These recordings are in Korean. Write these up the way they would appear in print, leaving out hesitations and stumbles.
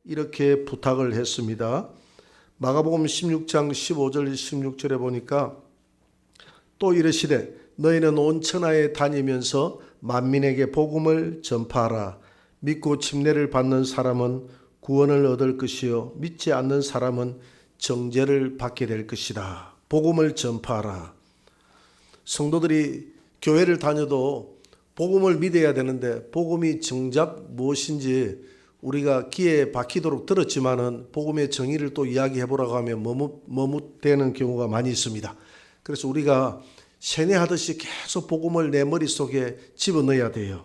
이렇게 부탁을 했습니다. 마가복음 16장 15절 16절에 보니까 또 이르시되 너희는 온 천하에 다니면서 만민에게 복음을 전파하라. 믿고 침례를 받는 사람은 구원을 얻을 것이요 믿지 않는 사람은 정죄를 받게 될 것이다. 복음을 전파하라. 성도들이 교회를 다녀도 복음을 믿어야 되는데 복음이 정작 무엇인지 우리가 귀에 박히도록 들었지만은 복음의 정의를 또 이야기해 보라고 하면 머뭇대는 경우가 많이 있습니다. 그래서 우리가 세뇌하듯이 계속 복음을 내 머릿속에 집어넣어야 돼요.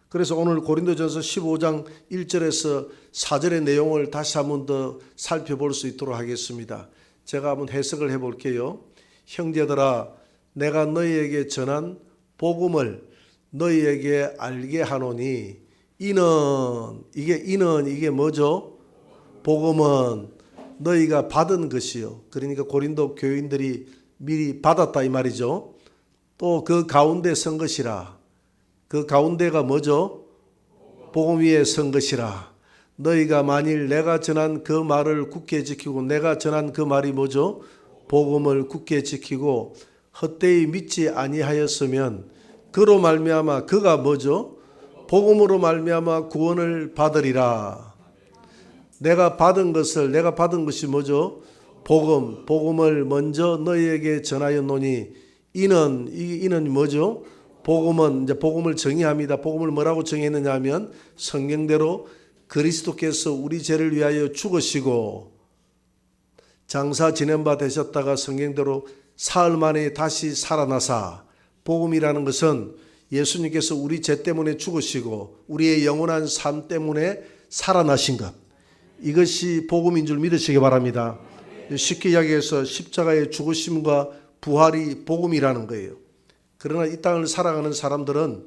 그래서 오늘 고린도전서 15장 1절에서 4절의 내용을 다시 한번 더 살펴볼 수 있도록 하겠습니다. 제가 한번 해석을 해볼게요. 형제들아, 내가 너희에게 전한 복음을 너희에게 알게 하노니 이게 뭐죠? 복음은 너희가 받은 것이요. 그러니까 고린도 교인들이 미리 받았다 이 말이죠. 또 그 가운데 선 것이라. 그 가운데가 뭐죠? 복음 위에 선 것이라. 너희가 만일 내가 전한 그 말을 굳게 지키고, 내가 전한 그 말이 뭐죠? 복음을 굳게 지키고 헛되이 믿지 아니하였으면 그로 말미암아, 그가 뭐죠? 복음으로 말미암아 구원을 받으리라. 내가 받은 것이 뭐죠? 복음을 먼저 너희에게 전하였노니 이는 뭐죠? 복음은 이제 복음을 정의합니다. 복음을 뭐라고 정의했느냐 하면 성경대로 그리스도께서 우리 죄를 위하여 죽으시고 장사 지낸 바 되셨다가 성경대로 사흘 만에 다시 살아나사, 복음이라는 것은 예수님께서 우리 죄 때문에 죽으시고 우리의 영원한 삶 때문에 살아나신 것, 이것이 복음인 줄 믿으시기 바랍니다. 쉽게 이야기해서 십자가의 죽으심과 부활이 복음이라는 거예요. 그러나 이 땅을 살아가는 사람들은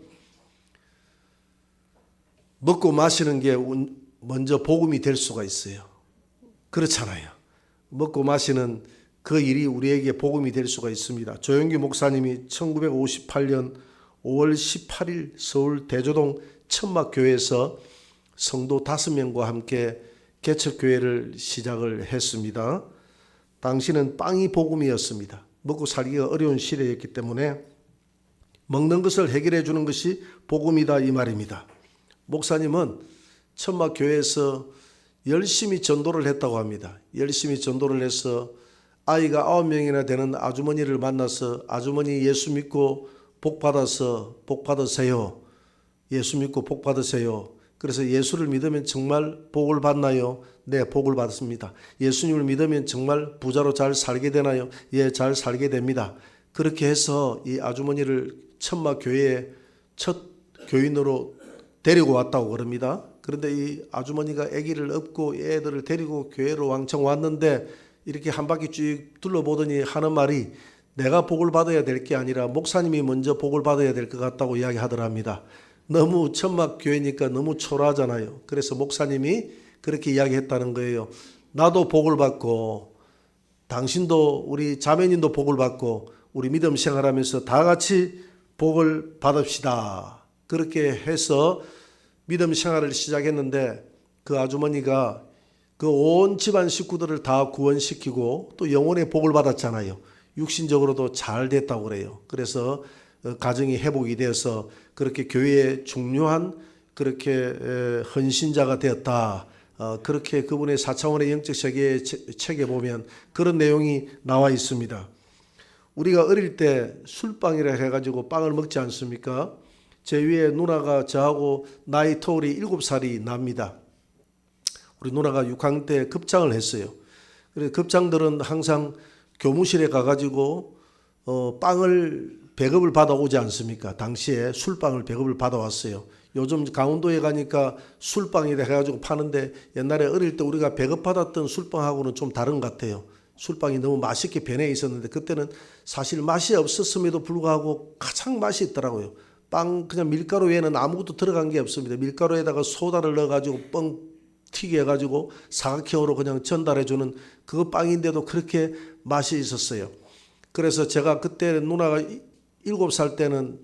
먹고 마시는 게 먼저 복음이 될 수가 있어요. 그렇잖아요. 먹고 마시는 그 일이 우리에게 복음이 될 수가 있습니다. 조영기 목사님이 1958년 5월 18일 서울 대조동 천막교회에서 성도 5명과 함께 개척교회를 시작을 했습니다. 당시는 빵이 복음이었습니다. 먹고 살기가 어려운 시대였기 때문에 먹는 것을 해결해 주는 것이 복음이다 이 말입니다. 목사님은 천막교회에서 열심히 전도를 했다고 합니다. 열심히 전도를 해서 아이가 9명이나 되는 아주머니를 만나서 아주머니 예수 믿고 복 받으세요. 예수 믿고 복 받으세요. 그래서 예수를 믿으면 정말 복을 받나요? 네, 복을 받습니다. 예수님을 믿으면 정말 부자로 잘 살게 되나요? 예, 잘 살게 됩니다. 그렇게 해서 이 아주머니를 천막교회에 첫 교인으로 데리고 왔다고 그럽니다. 그런데 이 아주머니가 아기를 업고 애들을 데리고 교회로 왕창 왔는데 이렇게 한 바퀴 쭉 둘러보더니 하는 말이 내가 복을 받아야 될 게 아니라 목사님이 먼저 복을 받아야 될 것 같다고 이야기하더랍니다. 너무 천막교회니까 너무 초라하잖아요. 그래서 목사님이 그렇게 이야기했다는 거예요. 나도 복을 받고 당신도 우리 자매님도 복을 받고 우리 믿음 생활하면서 다 같이 복을 받읍시다. 그렇게 해서 믿음 생활을 시작했는데 그 아주머니가 그 온 집안 식구들을 다 구원시키고 또 영혼의 복을 받았잖아요. 육신적으로도 잘 됐다고 그래요. 그래서 가정이 회복이 되어서 그렇게 교회에 중요한 그렇게 헌신자가 되었다. 그렇게 그분의 4차원의 영적 세계의 책에 보면 그런 내용이 나와 있습니다. 우리가 어릴 때 술빵이라 해가지고 빵을 먹지 않습니까? 제 위에 누나가 저하고 나이 터울이 7살이 납니다. 우리 누나가 6학년 때 급장을 했어요. 그래서 급장들은 항상 교무실에 가가지고 빵을 배급을 받아오지 않습니까? 당시에 술빵을 배급을 받아왔어요. 요즘 강원도에 가니까 술빵이라 해가지고 파는데 옛날에 어릴 때 우리가 배급받았던 술빵하고는 좀 다른 것 같아요. 술빵이 너무 맛있게 변해 있었는데 그때는 사실 맛이 없었음에도 불구하고 가장 맛이 있더라고요. 빵 그냥 밀가루 외에는 아무것도 들어간 게 없습니다. 밀가루에다가 소다를 넣어가지고 뻥 튀게 해가지고 사각형으로 그냥 전달해주는 그 빵인데도 그렇게 맛이 있었어요. 그래서 제가 그때 누나가 7살 때는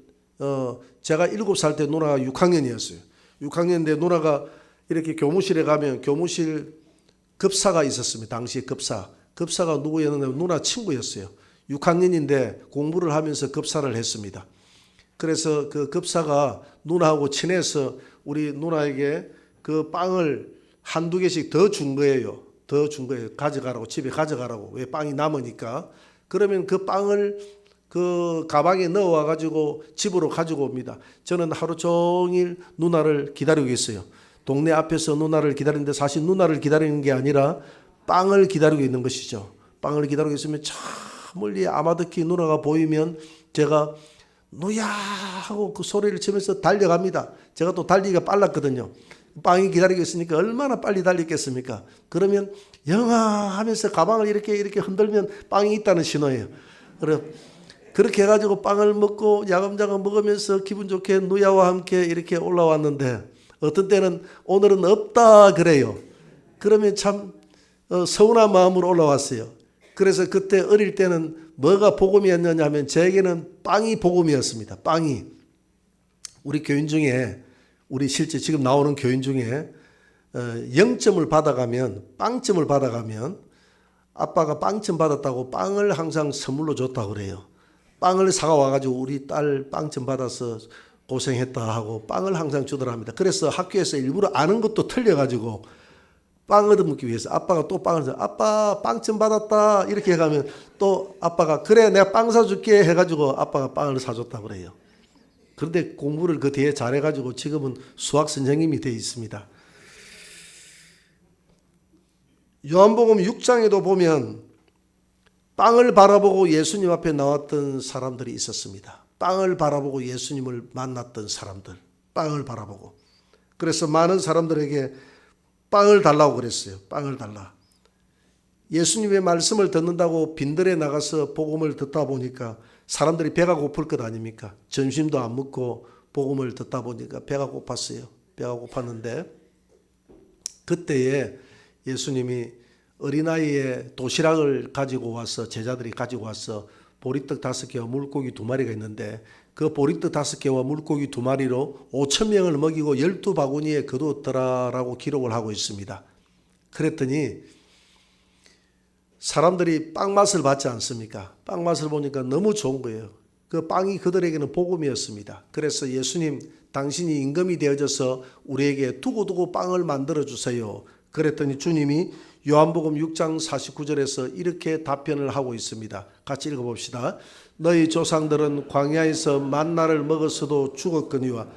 제가 7살 때 누나가 6학년이었어요. 6학년인데 누나가 이렇게 교무실에 가면 교무실 급사가 있었습니다. 당시에 급사. 급사가 누구였냐면 누나 친구였어요. 6학년인데 공부를 하면서 급사를 했습니다. 그래서 그 급사가 누나하고 친해서 우리 누나에게 그 빵을 한두 개씩 더 준 거예요. 더 준 거예요. 가져가라고, 집에 가져가라고. 왜 빵이 남으니까. 그러면 그 빵을 그 가방에 넣어와 가지고 집으로 가지고 옵니다. 저는 하루 종일 누나를 기다리고 있어요. 동네 앞에서 누나를 기다리는데 사실 누나를 기다리는 게 아니라 빵을 기다리고 있는 것이죠. 빵을 기다리고 있으면 저 멀리 아마득히 누나가 보이면 제가 누야 하고 그 소리를 치면서 달려갑니다. 제가 또 달리기가 빨랐거든요. 빵이 기다리고 있으니까 얼마나 빨리 달렸겠습니까? 그러면 영아 하면서 가방을 이렇게 흔들면 빵이 있다는 신호예요. 그렇게 해가지고 빵을 먹고 야금야금 먹으면서 기분 좋게 누야와 함께 이렇게 올라왔는데 어떤 때는 오늘은 없다 그래요. 그러면 참 서운한 마음으로 올라왔어요. 그래서 그때 어릴 때는 뭐가 복음이었느냐 하면 저에게는 빵이 복음이었습니다. 빵이. 우리 교인 중에 우리 실제 지금 나오는 교인 중에 0점을 받아가면 빵점을 받아가면 아빠가 빵점 받았다고 빵을 항상 선물로 줬다고 그래요. 빵을 사가 와가지고 우리 딸 빵점 받아서 고생했다 하고 빵을 항상 주더랍니다. 그래서 학교에서 일부러 아는 것도 틀려가지고 빵 얻어먹기 위해서 아빠가 또 빵을 사, 아빠 빵점 받았다 이렇게 해가면 또 아빠가 그래 내가 빵 사줄게 해가지고 아빠가 빵을 사줬다고 그래요. 그런데 공부를 그 뒤에 잘해가지고 지금은 수학 선생님이 되어 있습니다. 요한복음 6장에도 보면 빵을 바라보고 예수님 앞에 나왔던 사람들이 있었습니다. 빵을 바라보고 예수님을 만났던 사람들. 빵을 바라보고. 그래서 많은 사람들에게 빵을 달라고 그랬어요. 빵을 달라. 예수님의 말씀을 듣는다고 빈들에 나가서 복음을 듣다 보니까 사람들이 배가 고플 것 아닙니까? 점심도 안 먹고 복음을 듣다 보니까 배가 고팠어요. 배가 고팠는데 그때에 예수님이 어린아이의 도시락을 가지고 와서 제자들이 가지고 와서 보리떡 5개와 물고기 2마리가 있는데 그 보리떡 5개와 물고기 2마리로 5,000명을 먹이고 12바구니에 거두었더라라고 기록을 하고 있습니다. 그랬더니 사람들이 빵 맛을 봤지 않습니까? 빵 맛을 보니까 너무 좋은 거예요. 그 빵이 그들에게는 복음이었습니다. 그래서 예수님 당신이 임금이 되어져서 우리에게 두고두고 빵을 만들어 주세요. 그랬더니 주님이 요한복음 6장 49절에서 이렇게 답변을 하고 있습니다. 같이 읽어봅시다. 너희 조상들은 광야에서 만나를 먹었어도 죽었거니와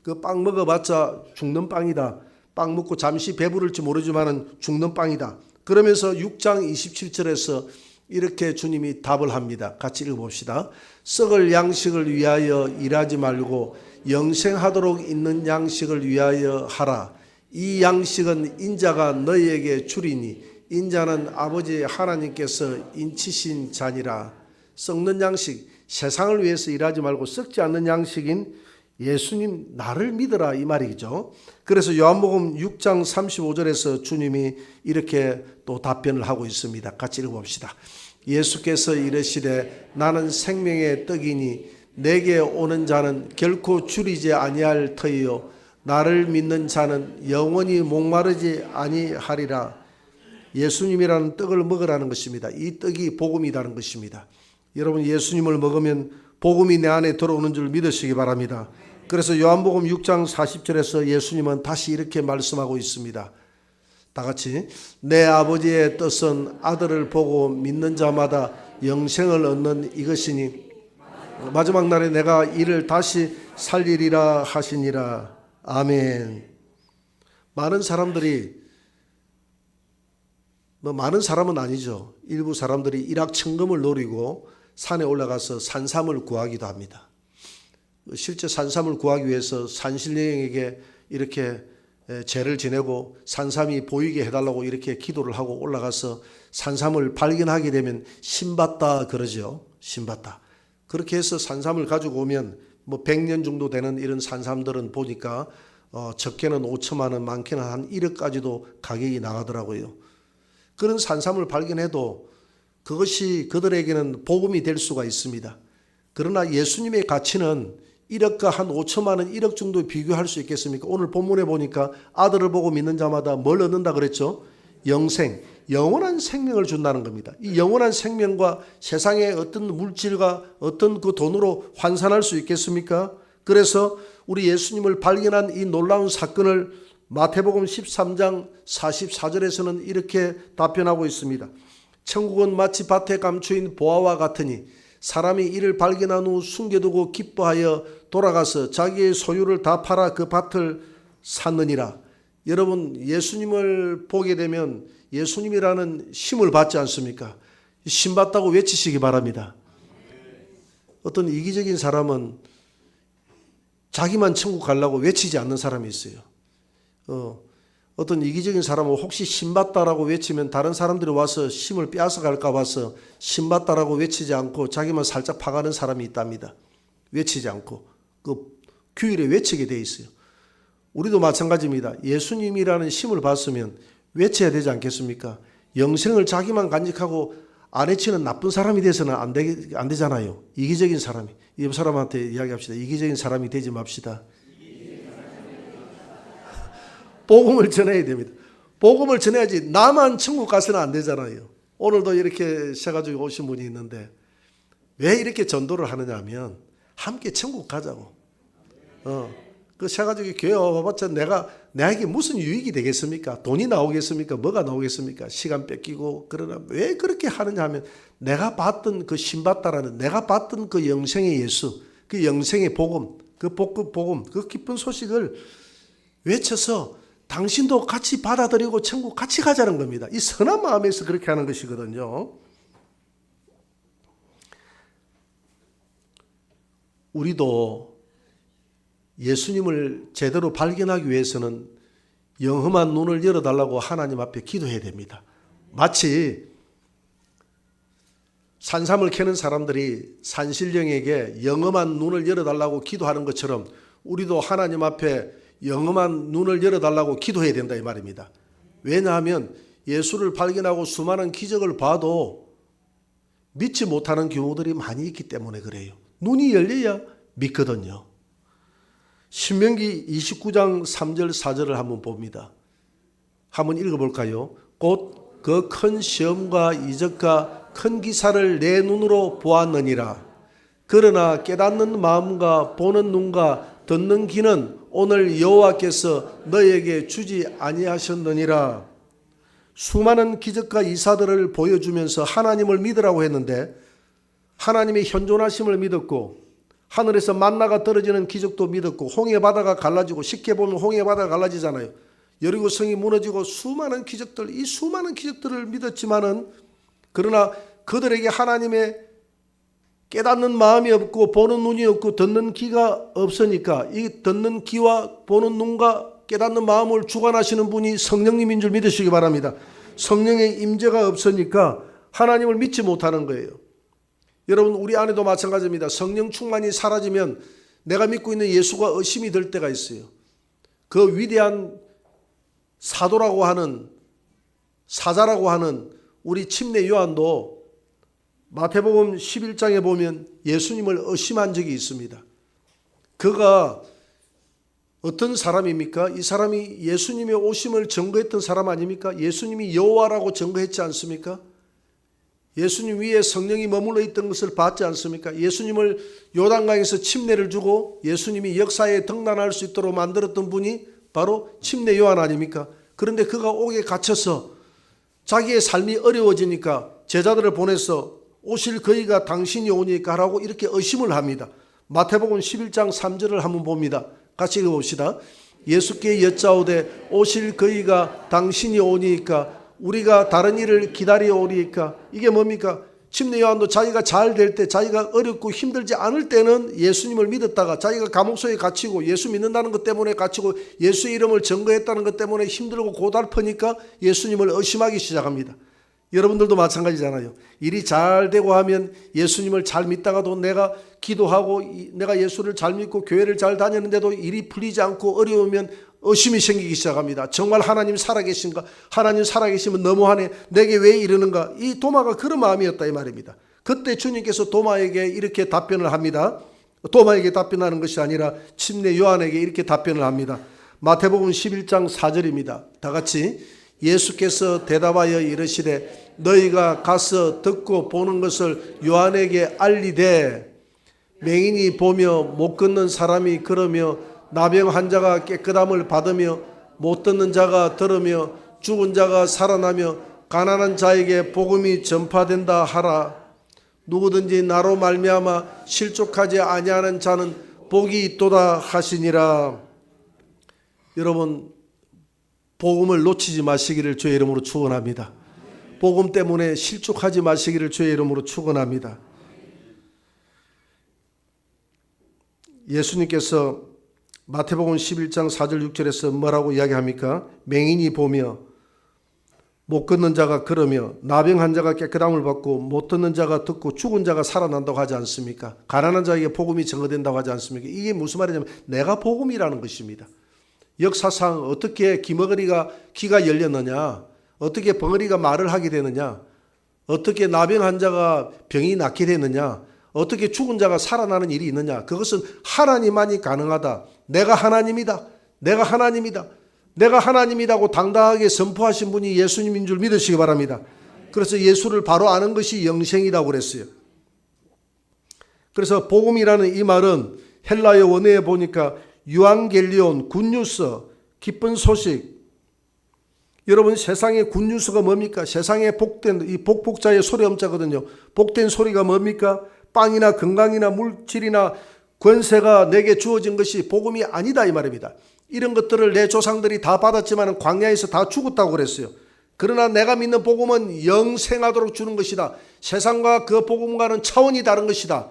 그 빵 먹어봤자 죽는 빵이다. 빵 먹고 잠시 배부를지 모르지만은 죽는 빵이다. 그러면서 6장 27절에서 이렇게 주님이 답을 합니다. 같이 읽어봅시다. 썩을 양식을 위하여 일하지 말고 영생하도록 있는 양식을 위하여 하라. 이 양식은 인자가 너희에게 주리니 인자는 아버지 하나님께서 인치신 자니라. 썩는 양식, 세상을 위해서 일하지 말고 썩지 않는 양식인 예수님 나를 믿어라 이 말이죠. 그래서 요한복음 6장 35절에서 주님이 이렇게 또 답변을 하고 있습니다. 같이 읽어봅시다. 예수께서 이르시되 나는 생명의 떡이니 내게 오는 자는 결코 줄이지 아니할 터이요 나를 믿는 자는 영원히 목마르지 아니하리라. 예수님이라는 떡을 먹으라는 것입니다. 이 떡이 복음이라는 것입니다. 여러분 예수님을 먹으면 복음이 내 안에 들어오는 줄 믿으시기 바랍니다. 그래서 요한복음 6장 40절에서 예수님은 다시 이렇게 말씀하고 있습니다. 다 같이 내 아버지의 뜻은 아들을 보고 믿는 자마다 영생을 얻는 이것이니 마지막 날에 내가 이를 다시 살리리라 하시니라. 아멘. 많은 사람들이 많은 사람은 아니죠. 일부 사람들이 일확천금을 노리고 산에 올라가서 산삼을 구하기도 합니다. 실제 산삼을 구하기 위해서 산신령에게 이렇게 제를 지내고 산삼이 보이게 해달라고 이렇게 기도를 하고 올라가서 산삼을 발견하게 되면 신받다 그러죠. 신받다. 그렇게 해서 산삼을 가지고 오면 100년 정도 되는 이런 산삼들은 보니까 적게는 5천만 원, 많게는 한 1억까지도 가격이 나가더라고요. 그런 산삼을 발견해도 그것이 그들에게는 복음이 될 수가 있습니다. 그러나 예수님의 가치는 1억과 한 5천만 원, 1억 정도 비교할 수 있겠습니까? 오늘 본문에 보니까 아들을 보고 믿는 자마다 뭘 얻는다 그랬죠? 영생, 영원한 생명을 준다는 겁니다. 이 영원한 생명과 세상의 어떤 물질과 어떤 그 돈으로 환산할 수 있겠습니까? 그래서 우리 예수님을 발견한 이 놀라운 사건을 마태복음 13장 44절에서는 이렇게 답변하고 있습니다. 천국은 마치 밭에 감추인 보화와 같으니 사람이 이를 발견한 후 숨겨두고 기뻐하여 돌아가서 자기의 소유를 다 팔아 그 밭을 샀느니라. 여러분, 예수님을 보게 되면 예수님이라는 심을 받지 않습니까? 심 받다고 외치시기 바랍니다. 어떤 이기적인 사람은 자기만 천국 가려고 외치지 않는 사람이 있어요. 어떤 이기적인 사람은 혹시 심 받다라고 외치면 다른 사람들이 와서 심을 빼앗아 갈까 봐서 심 받다라고 외치지 않고 자기만 살짝 파가는 사람이 있답니다. 외치지 않고 그 규율에 외치게 돼 있어요. 우리도 마찬가지입니다. 예수님이라는 심을 봤으면 외쳐야 되지 않겠습니까? 영생을 자기만 간직하고 안 외치는 나쁜 사람이 돼서는 안 되잖아요. 이기적인 사람이. 옆 사람한테 이야기합시다. 이기적인 사람이 되지 맙시다. 복음을 전해야 됩니다. 복음을 전해야지 나만 천국 가서는 안 되잖아요. 오늘도 이렇게 세가지고 오신 분이 있는데 왜 이렇게 전도를 하느냐 하면 함께 천국 가자고. 그 세가지고 교회 와봤자 내게 무슨 유익이 되겠습니까? 돈이 나오겠습니까? 뭐가 나오겠습니까? 시간 뺏기고. 그러나 왜 그렇게 하느냐 하면 내가 봤던 그 신받다라는 내가 봤던 그 영생의 예수, 그 영생의 복음, 그 복음, 그 기쁜 소식을 외쳐서 당신도 같이 받아들이고 천국 같이 가자는 겁니다. 이 선한 마음에서 그렇게 하는 것이거든요. 우리도 예수님을 제대로 발견하기 위해서는 영험한 눈을 열어달라고 하나님 앞에 기도해야 됩니다. 마치 산삼을 캐는 사람들이 산신령에게 영험한 눈을 열어달라고 기도하는 것처럼 우리도 하나님 앞에 영험한 눈을 열어달라고 기도해야 된다 이 말입니다. 왜냐하면 예수를 발견하고 수많은 기적을 봐도 믿지 못하는 경우들이 많이 있기 때문에 그래요. 눈이 열려야 믿거든요. 신명기 29장 3절 4절을 한번 봅니다. 한번 읽어볼까요? 곧 그 큰 시험과 이적과 큰 기사를 내 눈으로 보았느니라. 그러나 깨닫는 마음과 보는 눈과 듣는 귀는 오늘 여호와께서 너에게 주지 아니하셨느니라. 수많은 기적과 이사들을 보여주면서 하나님을 믿으라고 했는데 하나님의 현존하심을 믿었고 하늘에서 만나가 떨어지는 기적도 믿었고 홍해 바다가 갈라지고 쉽게 보면 홍해 바다가 갈라지잖아요. 여리고 성이 무너지고 수많은 기적들, 이 수많은 기적들을 믿었지만은 그러나 그들에게 하나님의 깨닫는 마음이 없고 보는 눈이 없고 듣는 귀가 없으니까 이 듣는 귀와 보는 눈과 깨닫는 마음을 주관하시는 분이 성령님인 줄 믿으시기 바랍니다. 성령의 임재가 없으니까 하나님을 믿지 못하는 거예요. 여러분, 우리 안에도 마찬가지입니다. 성령 충만이 사라지면 내가 믿고 있는 예수가 의심이 될 때가 있어요. 그 위대한 사도라고 하는 사자라고 하는 우리 침례 요한도 마태복음 11장에 보면 예수님을 의심한 적이 있습니다. 그가 어떤 사람입니까? 이 사람이 예수님의 오심을 증거했던 사람 아닙니까? 예수님이 여호와라고 증거했지 않습니까? 예수님 위에 성령이 머물러 있던 것을 봤지 않습니까? 예수님을 요단강에서 침례를 주고 예수님이 역사에 등단할 수 있도록 만들었던 분이 바로 침례 요한 아닙니까? 그런데 그가 옥에 갇혀서 자기의 삶이 어려워지니까 제자들을 보내서 오실 그이가 당신이 오니까 하라고 이렇게 의심을 합니다. 마태복음 11장 3절을 한번 봅니다. 같이 읽어봅시다. 예수께 여짜오되 오실 그이가 당신이 오니까 우리가 다른 일을 기다려오리까. 이게 뭡니까? 침례 요한도 자기가 잘 될 때, 자기가 어렵고 힘들지 않을 때는 예수님을 믿었다가 자기가 감옥소에 갇히고 예수 믿는다는 것 때문에 갇히고 예수의 이름을 증거했다는 것 때문에 힘들고 고달프니까 예수님을 의심하기 시작합니다. 여러분들도 마찬가지잖아요. 일이 잘 되고 하면 예수님을 잘 믿다가도 내가 기도하고 내가 예수를 잘 믿고 교회를 잘 다녔는데도 일이 풀리지 않고 어려우면 의심이 생기기 시작합니다. 정말 하나님 살아계신가? 하나님 살아계시면 너무하네. 내게 왜 이러는가? 이 도마가 그런 마음이었다 이 말입니다. 그때 주님께서 도마에게 이렇게 답변을 합니다. 도마에게 답변하는 것이 아니라 침례 요한에게 이렇게 답변을 합니다. 마태복음 11장 4절입니다. 다 같이 예수께서 대답하여 이르시되 너희가 가서 듣고 보는 것을 요한에게 알리되 맹인이 보며 못 걷는 사람이 걸으며 나병 환자가 깨끗함을 받으며 못 듣는 자가 들으며 죽은 자가 살아나며 가난한 자에게 복음이 전파된다 하라. 누구든지 나로 말미암아 실족하지 아니하는 자는 복이 있도다 하시니라. 여러분, 복음을 놓치지 마시기를 주의 이름으로 축원합니다. 복음 때문에 실족하지 마시기를 주의 이름으로 축원합니다. 예수님께서 마태복음 11장 4절 6절에서 뭐라고 이야기합니까? 맹인이 보며 못 걷는 자가 걸으며 나병 환자가 깨끗함을 받고 못 듣는 자가 듣고 죽은 자가 살아난다고 하지 않습니까? 가난한 자에게 복음이 전거된다고 하지 않습니까? 이게 무슨 말이냐면 내가 복음이라는 것입니다. 역사상 어떻게 기머거리가 귀가 열렸느냐, 어떻게 벙어리가 말을 하게 되느냐, 어떻게 나병 환자가 병이 낫게 되느냐, 어떻게 죽은 자가 살아나는 일이 있느냐. 그것은 하나님만이 가능하다. 내가 하나님이다. 내가 하나님이다. 내가 하나님이라고 당당하게 선포하신 분이 예수님인 줄 믿으시기 바랍니다. 그래서 예수를 바로 아는 것이 영생이라고 그랬어요. 그래서 복음이라는 이 말은 헬라어 원어에 보니까 유앙겔리온, 굿뉴스, 기쁜 소식. 여러분, 세상의 굿뉴스가 뭡니까? 세상에 복된, 이 복복자의 소리 엄자거든요. 복된 소리가 뭡니까? 빵이나 건강이나 물질이나 권세가 내게 주어진 것이 복음이 아니다 이 말입니다. 이런 것들을 내 조상들이 다 받았지만 광야에서 다 죽었다고 그랬어요. 그러나 내가 믿는 복음은 영생하도록 주는 것이다. 세상과 그 복음과는 차원이 다른 것이다.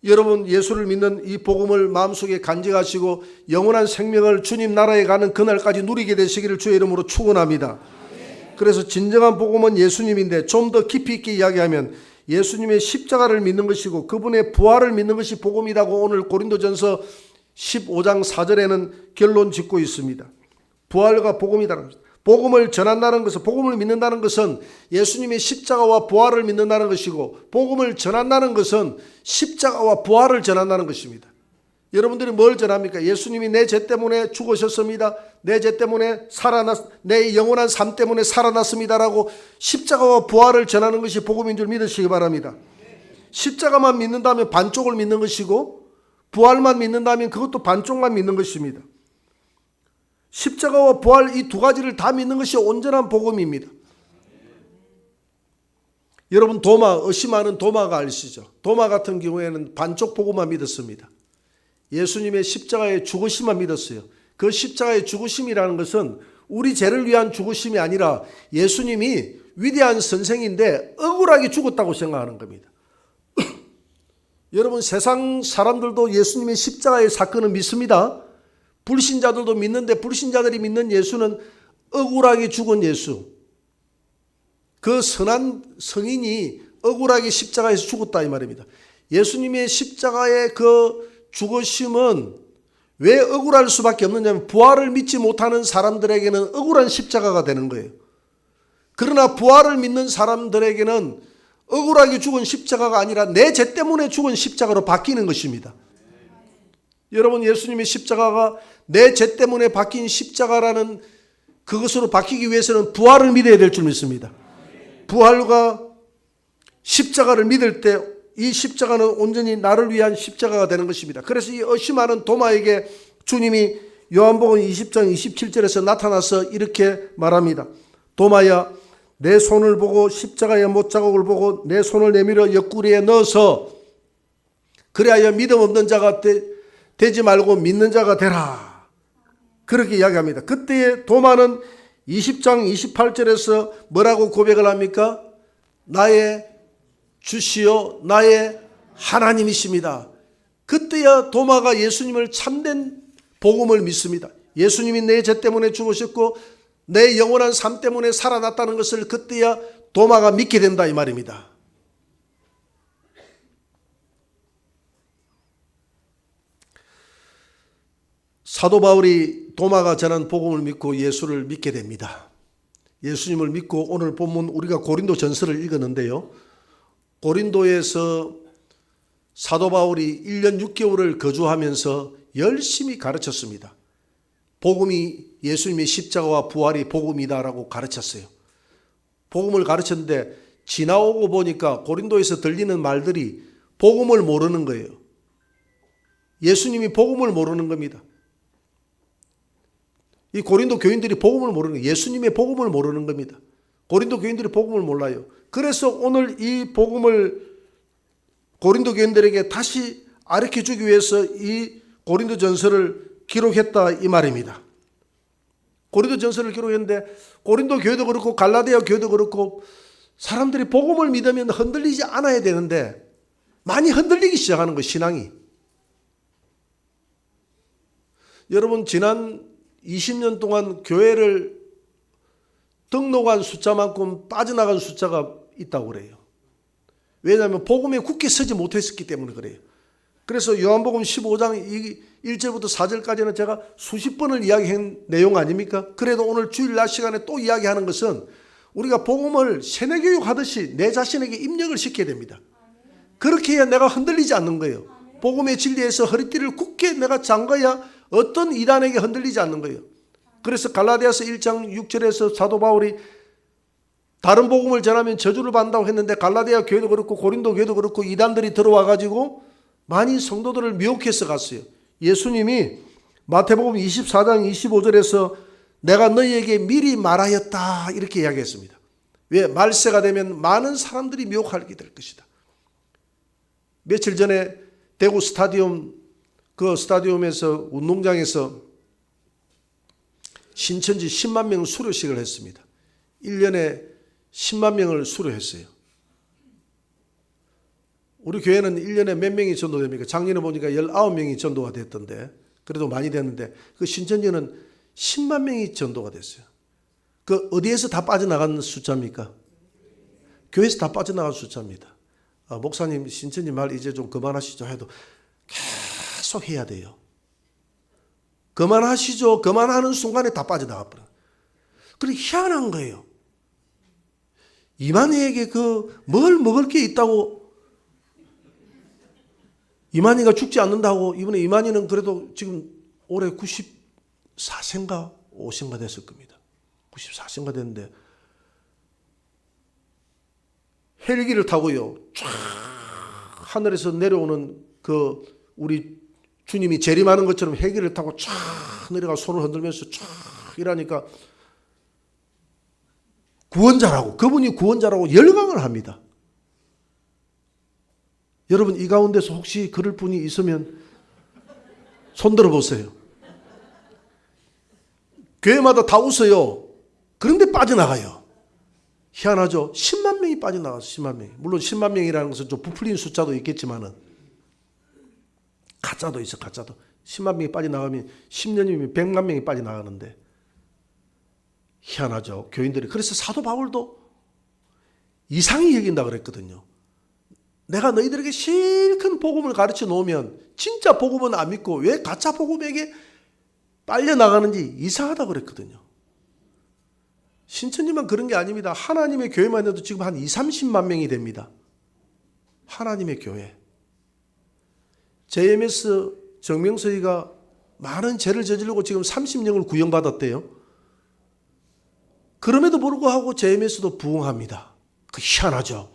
여러분, 예수를 믿는 이 복음을 마음속에 간직하시고 영원한 생명을 주님 나라에 가는 그날까지 누리게 되시기를 주의 이름으로 축원합니다. 그래서 진정한 복음은 예수님인데 좀 더 깊이 있게 이야기하면 예수님의 십자가를 믿는 것이고 그분의 부활을 믿는 것이 복음이라고 오늘 고린도전서 15장 4절에는 결론 짓고 있습니다. 부활과 복음이라는 것입니다. 복음을 전한다는 것은, 복음을 믿는다는 것은 예수님의 십자가와 부활을 믿는다는 것이고, 복음을 전한다는 것은 십자가와 부활을 전한다는 것입니다. 여러분들이 뭘 전합니까? 예수님이 내 죄 때문에 죽으셨습니다. 내 죄 때문에 내 영원한 삶 때문에 살아났습니다라고 십자가와 부활을 전하는 것이 복음인 줄 믿으시기 바랍니다. 십자가만 믿는다면 반쪽을 믿는 것이고, 부활만 믿는다면 그것도 반쪽만 믿는 것입니다. 십자가와 부활 이 두 가지를 다 믿는 것이 온전한 복음입니다. 여러분, 의심하는 도마가 아시죠? 도마 같은 경우에는 반쪽 복음만 믿었습니다. 예수님의 십자가의 죽으심만 믿었어요. 그 십자가의 죽으심이라는 것은 우리 죄를 위한 죽으심이 아니라 예수님이 위대한 선생인데 억울하게 죽었다고 생각하는 겁니다. 여러분, 세상 사람들도 예수님의 십자가의 사건을 믿습니다. 불신자들도 믿는데 불신자들이 믿는 예수는 억울하게 죽은 예수. 그 선한 성인이 억울하게 십자가에서 죽었다 이 말입니다. 예수님의 십자가의 그 죽으심은 왜 억울할 수밖에 없느냐면 부활을 믿지 못하는 사람들에게는 억울한 십자가가 되는 거예요. 그러나 부활을 믿는 사람들에게는 억울하게 죽은 십자가가 아니라 내 죄 때문에 죽은 십자가로 바뀌는 것입니다. 여러분, 예수님의 십자가가 내 죄 때문에 바뀐 십자가라는 그것으로 바뀌기 위해서는 부활을 믿어야 될 줄 믿습니다. 부활과 십자가를 믿을 때 이 십자가는 온전히 나를 위한 십자가가 되는 것입니다. 그래서 이 의심하는 도마에게 주님이 요한복음 20장 27절에서 나타나서 이렇게 말합니다. 도마야, 내 손을 보고 십자가의 못자국을 보고 내 손을 내밀어 옆구리에 넣어서 그리하여 믿음 없는 자가 되지 말고 믿는 자가 되라. 그렇게 이야기합니다. 그때의 도마는 20장 28절에서 뭐라고 고백을 합니까? 나의 주시오 나의 하나님이십니다. 그때야 도마가 예수님을 참된 복음을 믿습니다. 예수님이 내 죄 때문에 죽으셨고 내 영원한 삶 때문에 살아났다는 것을 그때야 도마가 믿게 된다 이 말입니다. 사도 바울이 도마가 전한 복음을 믿고 예수를 믿게 됩니다. 예수님을 믿고 오늘 본문 우리가 고린도 전서를 읽었는데요. 고린도에서 사도 바울이 1년 6개월을 거주하면서 열심히 가르쳤습니다. 복음이 예수님의 십자가와 부활이 복음이다라고 가르쳤어요. 복음을 가르쳤는데 지나오고 보니까 고린도에서 들리는 말들이 복음을 모르는 거예요. 예수님이 복음을 모르는 겁니다. 이 고린도 교인들이 복음을 모르는 거예요. 예수님의 복음을 모르는 겁니다. 고린도 교인들이 복음을 몰라요. 그래서 오늘 이 복음을 고린도 교인들에게 다시 가르쳐주기 위해서 이 고린도 전서를 기록했다 이 말입니다. 고린도 전서를 기록했는데 고린도 교회도 그렇고 갈라디아 교회도 그렇고 사람들이 복음을 믿으면 흔들리지 않아야 되는데 많이 흔들리기 시작하는 거예요. 신앙이. 여러분 지난 20년 동안 교회를 등록한 숫자만큼 빠져나간 숫자가 있다고 그래요. 왜냐하면 복음에 굳게 서지 못했기 때문에 그래요. 그래서 요한복음 15장 1절부터 4절까지는 제가 수십 번을 이야기한 내용 아닙니까? 그래도 오늘 주일 낮 시간에 또 이야기하는 것은 우리가 복음을 세뇌교육하듯이 내 자신에게 입력을 시켜야 됩니다. 그렇게 해야 내가 흔들리지 않는 거예요. 복음의 진리에서 허리띠를 굳게 내가 잠가야 어떤 이단에게 흔들리지 않는 거예요. 그래서 갈라디아서 1장 6절에서 사도 바울이 다른 복음을 전하면 저주를 받는다고 했는데 갈라디아 교회도 그렇고 고린도 교회도 그렇고 이단들이 들어와 가지고 많이 성도들을 미혹해서 갔어요. 예수님이 마태복음 24장 25절에서 내가 너희에게 미리 말하였다 이렇게 이야기했습니다. 왜? 말세가 되면 많은 사람들이 미혹하게 될 것이다. 며칠 전에 대구 스타디움 그 스타디움에서 운동장에서 신천지 10만 명 수료식을 했습니다. 1년에 10만 명을 수료했어요. 우리 교회는 1년에 몇 명이 전도됩니까? 작년에 보니까 19명이 전도가 됐던데 그래도 많이 됐는데 그 신천지는 10만 명이 전도가 됐어요. 그 어디에서 다 빠져나간 숫자입니까? 교회에서 다 빠져나간 숫자입니다. 목사님 신천지 말 이제 좀 그만하시죠 해도 계속 해야 돼요. 그만하시죠. 그만하는 순간에 다 빠져나가 버려요. 그래 희한한 거예요. 이만희에게 뭘 먹을 게 있다고 이만희가 죽지 않는다고 이번에 이만희는 그래도 지금 올해 94세인가 5세인가 됐을 겁니다. 94세인가 됐는데 헬기를 타고요. 쫙 하늘에서 내려오는 우리 주님이 재림하는 것처럼 헬기를 타고 쫙 내려가 손을 흔들면서 쫙 이러니까 구원자라고 그분이 구원자라고 열광을 합니다. 여러분 이 가운데서 혹시 그럴 분이 있으면 손 들어보세요. 교회마다 다 웃어요. 그런데 빠져나가요. 희한하죠. 10만 명이 빠져나가서 10만 명이. 물론 10만 명이라는 것은 좀 부풀린 숫자도 있겠지만은 가짜도 있어. 가짜도. 10만 명이 빠져나가면 10년이면 100만 명이 빠져나가는데 희한하죠. 교인들이. 그래서 사도 바울도 이상히 여긴다 그랬거든요. 내가 너희들에게 실컷 복음을 가르쳐 놓으면 진짜 복음은 안 믿고 왜 가짜 복음에게 빨려 나가는지 이상하다 그랬거든요. 신천지만 그런 게 아닙니다. 하나님의 교회만 해도 지금 한 20-30만 명이 됩니다. 하나님의 교회. JMS 정명서이가 많은 죄를 저지르고 지금 30명을 구원받았대요. 그럼에도 불구하고 JMS도 부흥합니다. 그 희한하죠.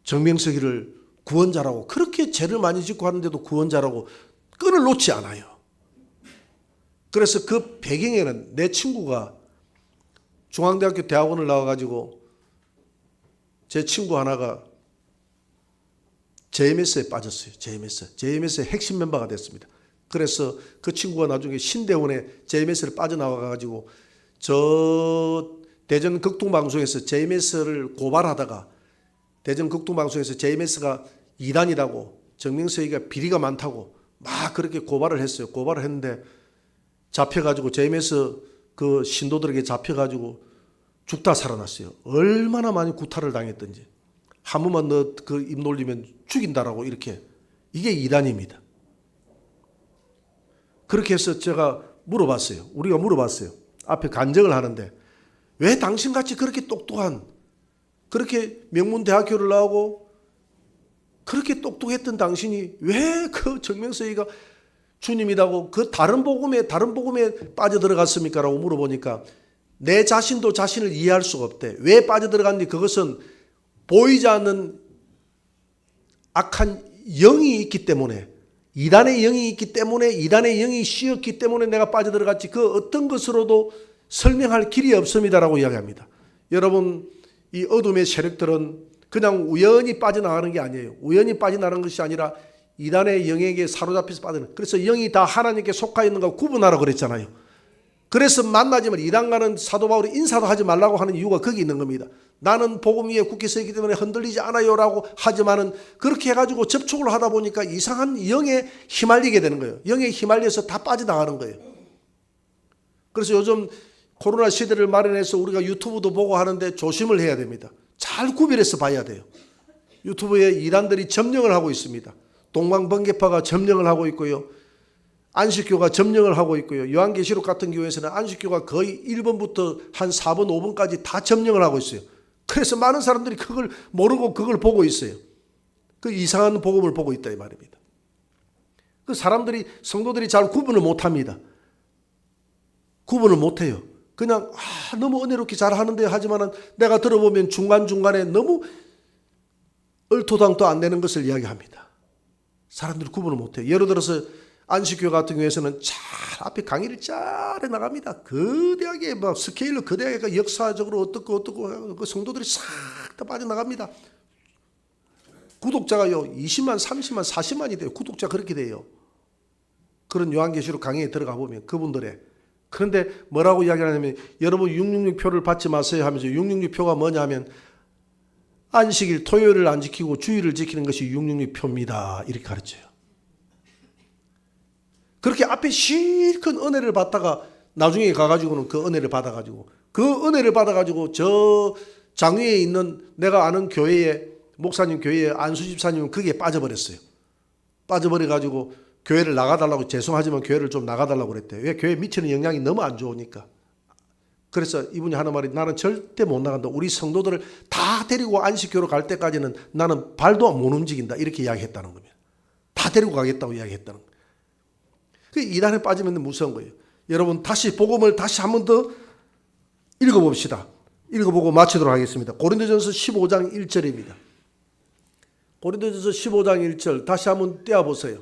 정명석이를 구원자라고 그렇게 죄를 많이 짓고 하는데도 구원자라고 끈을 놓지 않아요. 그래서 그 배경에는 내 친구가 중앙대학교 대학원을 나와가지고 제 친구 하나가 JMS에 빠졌어요. JMS의 핵심 멤버가 됐습니다. 그래서 그 친구가 나중에 신대원에 JMS를 빠져나와가지고 저 대전 극동방송에서 JMS를 고발하다가 대전 극동방송에서 JMS가 이단이라고 정명석이가 비리가 많다고 막 그렇게 고발을 했어요. 고발을 했는데 잡혀가지고 JMS 그 신도들에게 잡혀가지고 죽다 살아났어요. 얼마나 많이 구타를 당했던지. 한 번만 너 그 입 놀리면 죽인다라고 이렇게. 이게 이단입니다. 그렇게 해서 제가 물어봤어요. 우리가 물어봤어요. 앞에 간증을 하는데 왜 당신같이 그렇게 똑똑한 그렇게 명문대학교를 나오고 그렇게 똑똑했던 당신이 왜 그 정명석이가 주님이라고 그 다른 복음에 빠져들어갔습니까? 라고 물어보니까 내 자신도 자신을 이해할 수가 없대. 왜 빠져들어갔는지 그것은 보이지 않는 악한 영이 있기 때문에, 이단의 영이 있기 때문에, 이단의 영이 씌었기 때문에 내가 빠져들어갔지 그 어떤 것으로도 설명할 길이 없습니다라고 이야기합니다. 여러분, 이 어둠의 세력들은 그냥 우연히 빠져나가는 게 아니에요. 우연히 빠져나가는 것이 아니라 이단의 영에게 사로잡혀서 빠지는. 그래서 영이 다 하나님께 속하 있는 거 구분하라고 그랬잖아요. 그래서 만나지만 이단과는 사도 바울이 인사도 하지 말라고 하는 이유가 거기 있는 겁니다. 나는 복음 위에 굳게 서 있기 때문에 흔들리지 않아요라고 하지만은 그렇게 해가지고 접촉을 하다 보니까 이상한 영에 휘말리게 되는 거예요. 영에 휘말려서 다 빠져나가는 거예요. 그래서 요즘 코로나 시대를 마련해서 우리가 유튜브도 보고 하는데 조심을 해야 됩니다. 잘 구별해서 봐야 돼요. 유튜브에 이단들이 점령을 하고 있습니다. 동방번개파가 점령을 하고 있고요. 안식교가 점령을 하고 있고요. 요한계시록 같은 경우에는 안식교가 거의 1번부터 한 4번, 5번까지 다 점령을 하고 있어요. 그래서 많은 사람들이 그걸 모르고 그걸 보고 있어요. 그 이상한 복음을 보고 있다 이 말입니다. 그 사람들이, 성도들이 잘 구분을 못합니다. 구분을 못해요. 그냥 너무 은혜롭게 잘하는데 하지만은 내가 들어보면 중간중간에 너무 얼토당토 안 되는 것을 이야기합니다. 사람들이 구분을 못해요. 예를 들어서 안식교 같은 경우에는 잘 앞에 강의를 잘 해나갑니다. 거대하게 막 스케일로 거대하게 역사적으로 어떻고 그 성도들이 싹 다 빠져나갑니다. 구독자가요 20만, 30만, 40만이 돼요. 구독자 그렇게 돼요. 그런 요한계시록 강의에 들어가 보면 그분들의. 그런데 뭐라고 이야기하냐면 여러분 666표를 받지 마세요 하면서 666표가 뭐냐 하면 안식일 토요일을 안 지키고 주일을 지키는 것이 666표입니다. 이렇게 가르쳐요. 그렇게 앞에 실컷 은혜를 받다가 나중에 가가지고는 그 은혜를 받아가지고 저 장위에 있는 내가 아는 교회에 목사님 교회에 안수 집사님은 거기에 빠져버렸어요. 빠져버려가지고 교회를 나가달라고 죄송하지만 교회를 좀 나가달라고 그랬대요. 왜? 교회에 미치는 영향이 너무 안 좋으니까. 그래서 이분이 하는 말이 나는 절대 못 나간다. 우리 성도들을 다 데리고 안식교로 갈 때까지는 나는 발도 못 움직인다. 이렇게 이야기했다는 겁니다. 다 데리고 가겠다고 이야기했다는 거예요. 그 이단에 빠지면 무서운 거예요. 여러분 다시 복음을 다시 한 번 더 읽어봅시다. 읽어보고 마치도록 하겠습니다. 고린도전서 15장 1절입니다. 고린도전서 15장 1절 다시 한번 떼어보세요.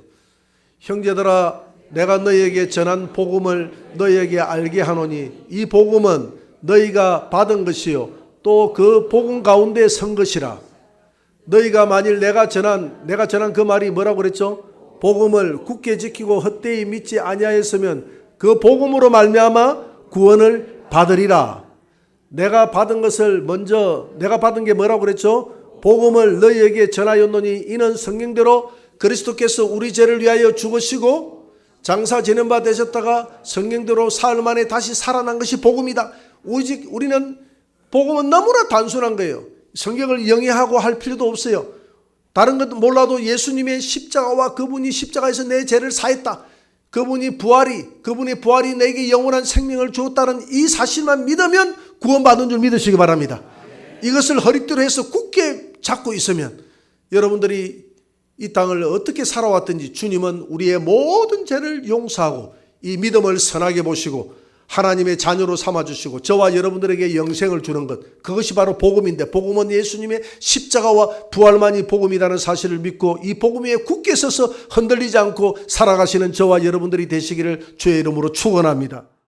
형제들아 내가 너희에게 전한 복음을 너희에게 알게 하노니 이 복음은 너희가 받은 것이요 또 그 복음 가운데 선 것이라. 너희가 만일 내가 전한 그 말이 뭐라고 그랬죠? 복음을 굳게 지키고 헛되이 믿지 아니하였으면 그 복음으로 말미암아 구원을 받으리라. 내가 받은 게 뭐라고 그랬죠? 복음을 너희에게 전하였노니 이는 성경대로 그리스도께서 우리 죄를 위하여 죽으시고 장사 지낸 바 되셨다가 성경대로 사흘 만에 다시 살아난 것이 복음이다. 오직 우리는 복음은 너무나 단순한 거예요. 성경을 영위하고 할 필요도 없어요. 다른 것도 몰라도 예수님의 십자가와 그분이 십자가에서 내 죄를 사했다. 그분의 부활이 내게 영원한 생명을 주었다는 이 사실만 믿으면 구원받은 줄 믿으시기 바랍니다. 이것을 허리띠로 해서 굳게 잡고 있으면 여러분들이 이 땅을 어떻게 살아왔든지 주님은 우리의 모든 죄를 용서하고 이 믿음을 선하게 보시고 하나님의 자녀로 삼아주시고 저와 여러분들에게 영생을 주는 것, 그것이 바로 복음인데 복음은 예수님의 십자가와 부활만이 복음이라는 사실을 믿고 이 복음 위에 굳게 서서 흔들리지 않고 살아가시는 저와 여러분들이 되시기를 주의 이름으로 축원합니다.